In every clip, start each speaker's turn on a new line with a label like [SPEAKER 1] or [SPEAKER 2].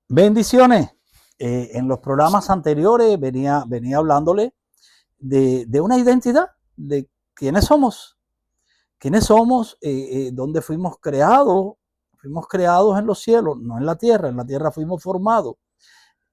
[SPEAKER 1] Bendiciones. En los programas anteriores venía hablándole de una identidad, de quiénes somos, dónde fuimos creados en los cielos, no en la tierra fuimos formados.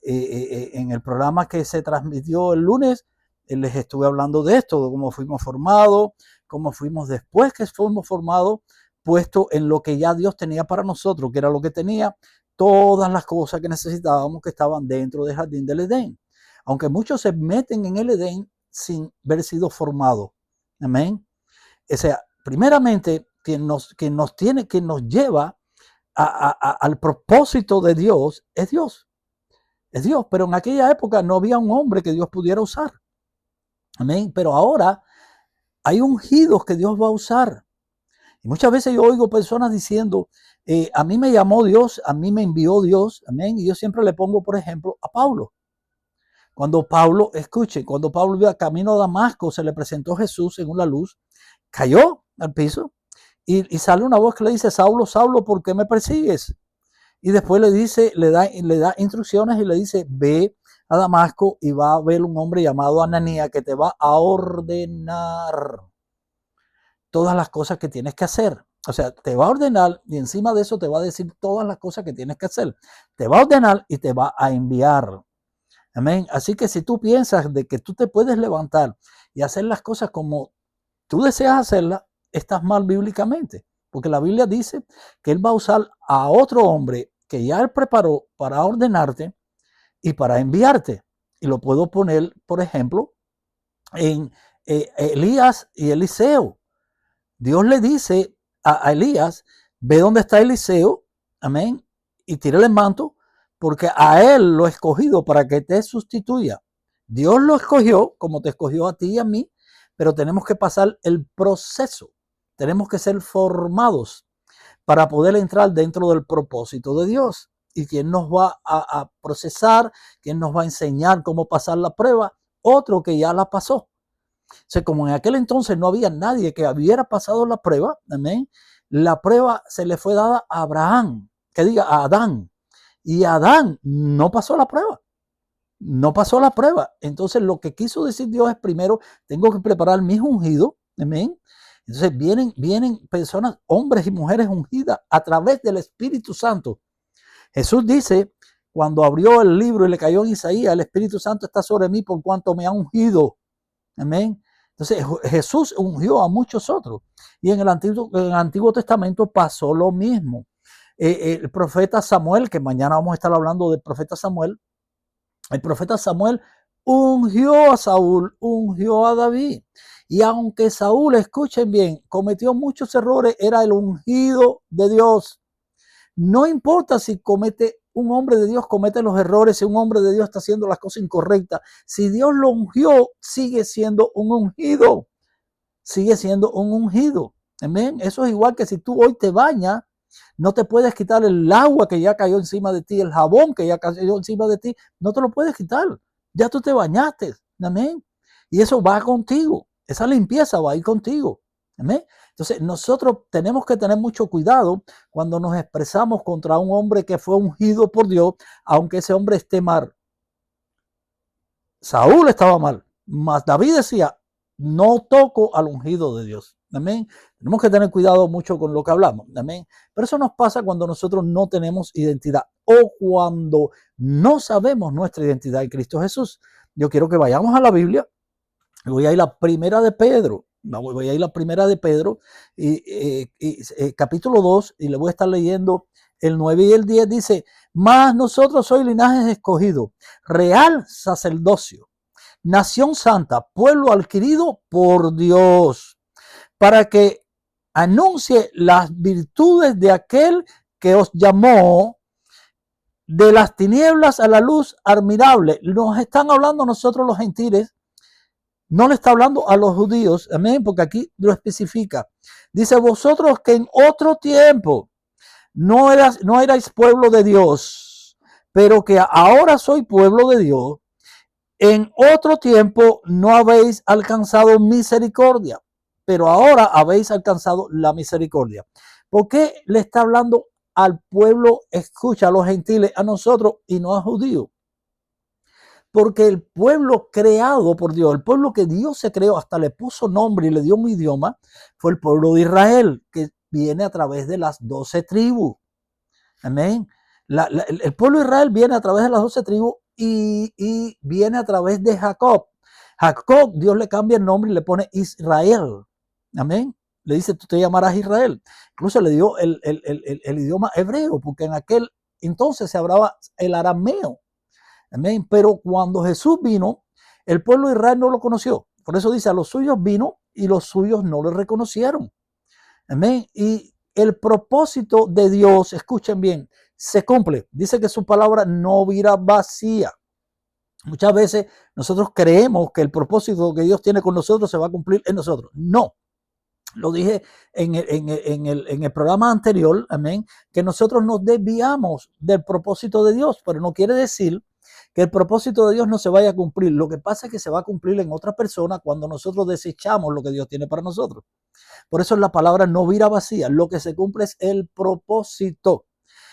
[SPEAKER 1] En el programa que se transmitió el lunes, les estuve hablando de esto, de cómo fuimos formados, cómo fuimos después que fuimos formados, puesto en lo que ya Dios tenía para nosotros, que era lo que tenía, todas las cosas que necesitábamos que estaban dentro del jardín del Edén. Aunque muchos se meten en el Edén sin haber sido formados. Amén. O sea, primeramente, quien nos lleva al propósito de Dios es Dios. Es Dios, pero en aquella época no había un hombre que Dios pudiera usar. Amén. Pero ahora hay ungidos que Dios va a usar. Y muchas veces yo oigo personas diciendo, a mí me llamó Dios, a mí me envió Dios. Amén. Y yo siempre le pongo, por ejemplo, a Pablo. Cuando Pablo iba camino a Damasco, se le presentó Jesús en una luz, cayó al piso y sale una voz que le dice, Saulo, Saulo, ¿por qué me persigues? Y después le da instrucciones y le dice, ve a Damasco y va a ver un hombre llamado Ananías que te va a ordenar todas las cosas que tienes que hacer. O sea, te va a ordenar y encima de eso te va a decir todas las cosas que tienes que hacer. Te va a ordenar y te va a enviar. Amén. Así que si tú piensas de que tú te puedes levantar y hacer las cosas como tú deseas hacerlas, estás mal bíblicamente. Porque la Biblia dice que Él va a usar a otro hombre que ya Él preparó para ordenarte y para enviarte. Y lo puedo poner, por ejemplo, en Elías y Eliseo. Dios le dice a Elías, ve dónde está Eliseo, amén, y tírale el manto, porque a él lo he escogido para que te sustituya. Dios lo escogió como te escogió a ti y a mí, pero tenemos que pasar el proceso. Tenemos que ser formados para poder entrar dentro del propósito de Dios. ¿Y quién nos va a procesar? ¿Quién nos va a enseñar cómo pasar la prueba? Otro que ya la pasó. O sea, como en aquel entonces no había nadie que hubiera pasado la prueba, amén, la prueba se le fue dada a Abraham, que diga a Adán, y Adán no pasó la prueba. No pasó la prueba. Entonces lo que quiso decir Dios es primero, tengo que preparar mis ungidos, amén. Entonces vienen personas, hombres y mujeres ungidas a través del Espíritu Santo. Jesús dice, cuando abrió el libro y le cayó en Isaías, el Espíritu Santo está sobre mí por cuanto me ha ungido. Amén. Entonces Jesús ungió a muchos otros. Y en el Antiguo Testamento pasó lo mismo. El profeta Samuel, que mañana vamos a estar hablando del profeta Samuel, el profeta Samuel ungió a Saúl, ungió a David. Y aunque Saúl, escuchen bien, cometió muchos errores, era el ungido de Dios. No importa si un hombre de Dios comete los errores, si un hombre de Dios está haciendo las cosas incorrectas. Si Dios lo ungió, sigue siendo un ungido. Sigue siendo un ungido. Amén. Eso es igual que si tú hoy te bañas, no te puedes quitar el agua que ya cayó encima de ti, el jabón que ya cayó encima de ti, no te lo puedes quitar. Ya tú te bañaste. Amén. Y eso va contigo. Esa limpieza va a ir contigo. Amén. Entonces nosotros tenemos que tener mucho cuidado cuando nos expresamos contra un hombre que fue ungido por Dios, aunque ese hombre esté mal. Saúl estaba mal, mas David decía, no toco al ungido de Dios. Amén. Tenemos que tener cuidado mucho con lo que hablamos. Amén. Pero eso nos pasa cuando nosotros no tenemos identidad o cuando no sabemos nuestra identidad en Cristo Jesús. Yo quiero que vayamos a la Biblia. Voy a ir a la primera de Pedro. Voy a ir a la primera de Pedro, capítulo 2, y le voy a estar leyendo el 9 y el 10. Dice, mas nosotros soy linaje escogido, real sacerdocio, nación santa, pueblo adquirido por Dios, para que anuncie las virtudes de aquel que os llamó de las tinieblas a la luz admirable. Nos están hablando nosotros los gentiles. No le está hablando a los judíos, amén, porque aquí lo especifica. Dice, vosotros que en otro tiempo no erais pueblo de Dios, pero que ahora soy pueblo de Dios, en otro tiempo no habéis alcanzado misericordia, pero ahora habéis alcanzado la misericordia. ¿Por qué le está hablando al pueblo, escucha, a los gentiles, a nosotros y no a judíos. Porque el pueblo creado por Dios, el pueblo que Dios se creó, hasta le puso nombre y le dio un idioma, fue el pueblo de Israel, que viene a través de las 12 tribus. Amén. El pueblo de Israel viene a través de las 12 tribus y viene a través de Jacob. Jacob, Dios le cambia el nombre y le pone Israel. Amén. Le dice, tú te llamarás Israel. Incluso le dio el idioma hebreo, porque en aquel entonces se hablaba el arameo. Amén. Pero cuando Jesús vino, el pueblo de Israel no lo conoció. Por eso dice, a los suyos vino y los suyos no lo reconocieron. Amén. Y el propósito de Dios, escuchen bien, se cumple. Dice que su palabra no virá vacía. Muchas veces nosotros creemos que el propósito que Dios tiene con nosotros se va a cumplir en nosotros. No. Lo dije en el programa anterior, amén, que nosotros nos desviamos del propósito de Dios, pero no quiere decir que el propósito de Dios no se vaya a cumplir. Lo que pasa es que se va a cumplir en otra persona cuando nosotros desechamos lo que Dios tiene para nosotros. Por eso la palabra no vira vacía. Lo que se cumple es el propósito.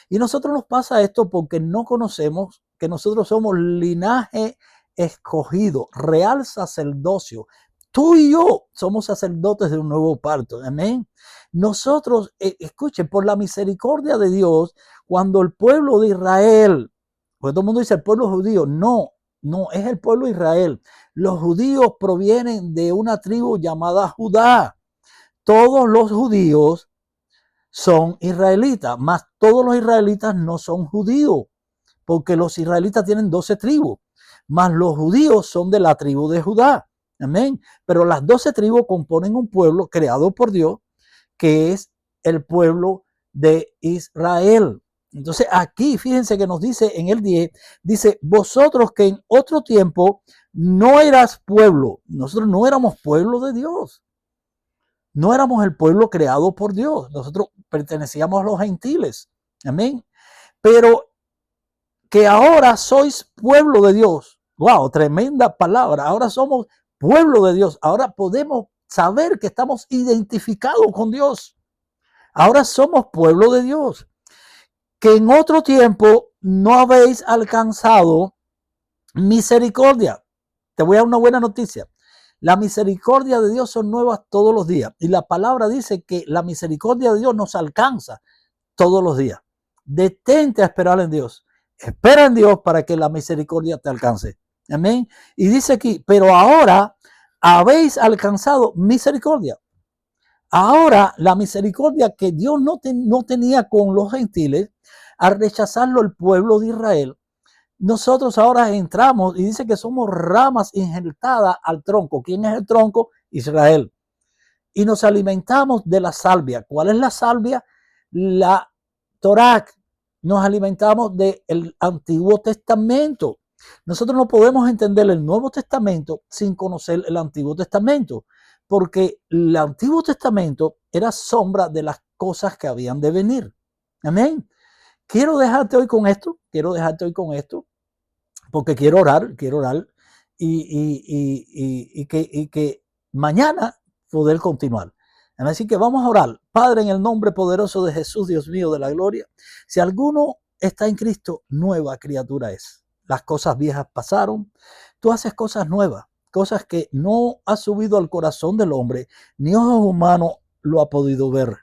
[SPEAKER 1] Y nosotros nos pasa esto porque no conocemos que nosotros somos linaje escogido, real sacerdocio. Tú y yo somos sacerdotes de un nuevo pacto. Amén. Nosotros, escuchen, por la misericordia de Dios, cuando el pueblo de Israel, porque todo el mundo dice el pueblo judío, no, es el pueblo de Israel. Los judíos provienen de una tribu llamada Judá. Todos los judíos son israelitas, mas todos los israelitas no son judíos, porque los israelitas tienen 12 tribus, mas los judíos son de la tribu de Judá. Amén. Pero las 12 tribus componen un pueblo creado por Dios, que es el pueblo de Israel. Entonces aquí, fíjense que nos dice en el 10, dice, vosotros que en otro tiempo no eras pueblo, nosotros no éramos pueblo de Dios. No éramos el pueblo creado por Dios. Nosotros pertenecíamos a los gentiles. Amén. Pero que ahora sois pueblo de Dios. Wow, tremenda palabra. Ahora somos pueblo de Dios. Ahora podemos saber que estamos identificados con Dios. Ahora somos pueblo de Dios. Que en otro tiempo no habéis alcanzado misericordia. Te voy a dar una buena noticia. La misericordia de Dios son nuevas todos los días. Y la palabra dice que la misericordia de Dios nos alcanza todos los días. Detente a esperar en Dios. Espera en Dios para que la misericordia te alcance. Amén. Y dice aquí, pero ahora habéis alcanzado misericordia. Ahora la misericordia que Dios no tenía con los gentiles, al rechazarlo el pueblo de Israel, nosotros ahora entramos y dice que somos ramas injertadas al tronco. ¿Quién es el tronco? Israel. Y nos alimentamos de la salvia. ¿Cuál es la salvia? La Torá. Nos alimentamos del Antiguo Testamento. Nosotros no podemos entender el Nuevo Testamento sin conocer el Antiguo Testamento, porque el Antiguo Testamento era sombra de las cosas que habían de venir. Amén. Quiero dejarte hoy con esto, porque quiero orar y que mañana poder continuar. Así que vamos a orar. Padre, en el nombre poderoso de Jesús, Dios mío de la gloria, si alguno está en Cristo, nueva criatura es. Las cosas viejas pasaron, tú haces cosas nuevas, cosas que no ha subido al corazón del hombre, ni ojo humano lo ha podido ver.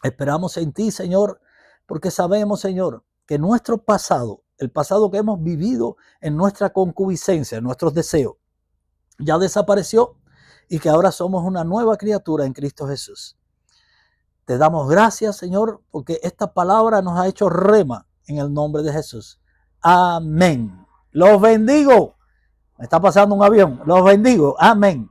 [SPEAKER 1] Esperamos en ti, Señor, porque sabemos, Señor, que nuestro pasado, el pasado que hemos vivido en nuestra concupiscencia, en nuestros deseos, ya desapareció y que ahora somos una nueva criatura en Cristo Jesús. Te damos gracias, Señor, porque esta palabra nos ha hecho rema en el nombre de Jesús. Amén. Los bendigo. Me está pasando un avión. Los bendigo. Amén.